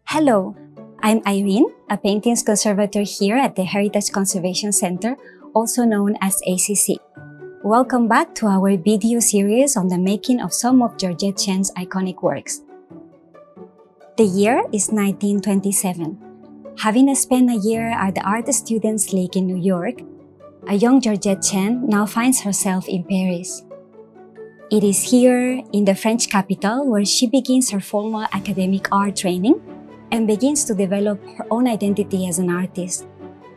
Hello, I'm Irene, a paintings conservator here at the Heritage Conservation Center, also known as ACC. Welcome back to our video series on the making of some of Georgette Chen's iconic works. The year is 1927. Having spent a year at the Art Students League in New York, a young Georgette Chen now finds herself in Paris. It is here, in the French capital, where she begins her formal academic art training and begins to develop her own identity as an artist.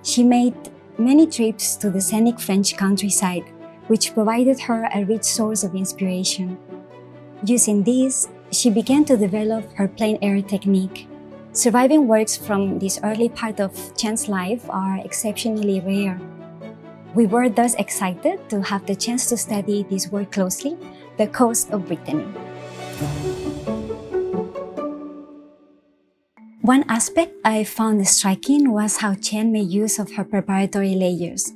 She made many trips to the scenic French countryside, which provided her a rich source of inspiration. Using this, she began to develop her plein air technique. Surviving works from this early part of Chen's life are exceptionally rare. We were thus excited to have the chance to study this work closely, The Coast of Brittany. One aspect I found striking was how Chen made use of her preparatory layers.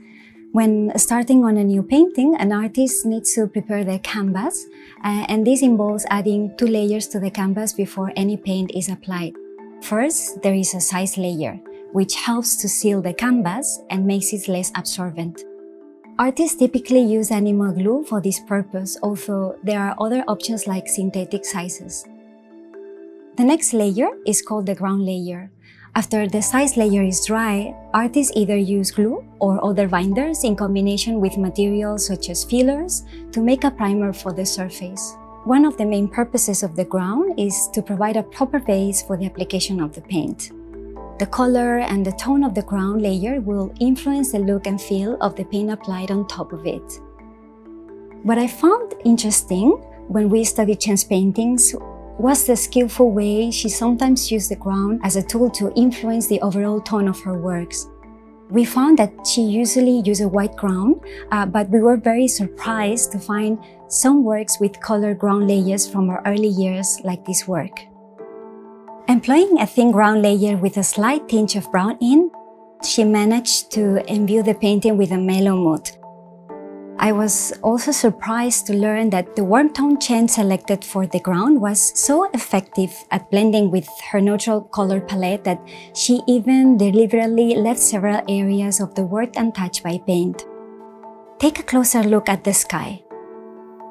When starting on a new painting, an artist needs to prepare their canvas, and this involves adding 2 layers to the canvas before any paint is applied. First, there is a size layer, which helps to seal the canvas and makes it less absorbent. Artists typically use animal glue for this purpose, although there are other options like synthetic sizes. The next layer is called the ground layer. After the size layer is dry, artists either use glue or other binders in combination with materials such as fillers to make a primer for the surface. One of the main purposes of the ground is to provide a proper base for the application of the paint. The color and the tone of the ground layer will influence the look and feel of the paint applied on top of it. What I found interesting when we studied Chen's paintings was the skillful way she sometimes used the ground as a tool to influence the overall tone of her works. We found that she usually used a white ground, but we were very surprised to find some works with colored ground layers from her early years, like this work. Employing a thin ground layer with a slight tinge of brown in, she managed to imbue the painting with a mellow mood. I was also surprised to learn that the warm tone Chen selected for the ground was so effective at blending with her neutral color palette that she even deliberately left several areas of the work untouched by paint. Take a closer look at the sky.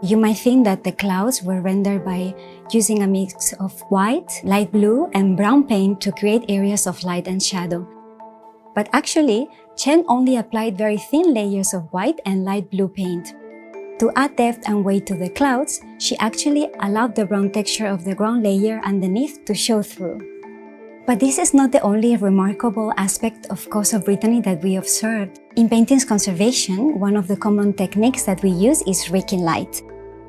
You might think that the clouds were rendered by using a mix of white, light blue, and brown paint to create areas of light and shadow. But actually, Chen only applied very thin layers of white and light blue paint. To add depth and weight to the clouds, she actually allowed the brown texture of the ground layer underneath to show through. But this is not the only remarkable aspect of Coast of Brittany that we observed. In paintings conservation, one of the common techniques that we use is raking light.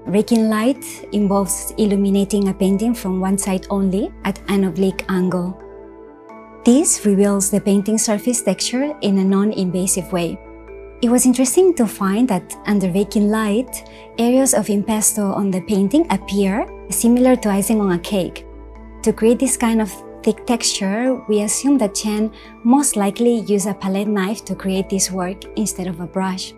Raking light involves illuminating a painting from one side only at an oblique angle. This reveals the painting surface texture in a non-invasive way. It was interesting to find that under raking light, areas of impasto on the painting appear similar to icing on a cake. To create this kind of thick texture, we assume that Chen most likely used a palette knife to create this work instead of a brush.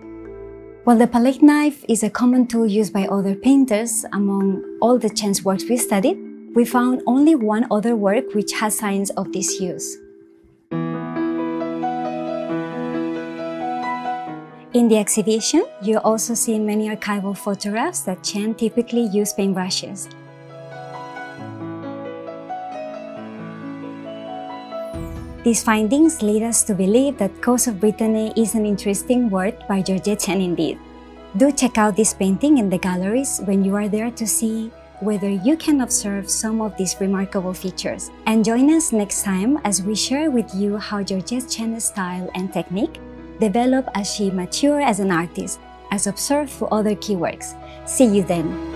While the palette knife is a common tool used by other painters, among all the Chen's works we studied, we found only one other work which has signs of this use. In the exhibition, you also see many archival photographs that Chen typically used paintbrushes. These findings lead us to believe that Coast of Brittany is an interesting work by Georgette Chen indeed. Do check out this painting in the galleries when you are there to see whether you can observe some of these remarkable features. And join us next time as we share with you how Georgette Chen's style and technique develop as she matured as an artist, as observed through other key works. See you then!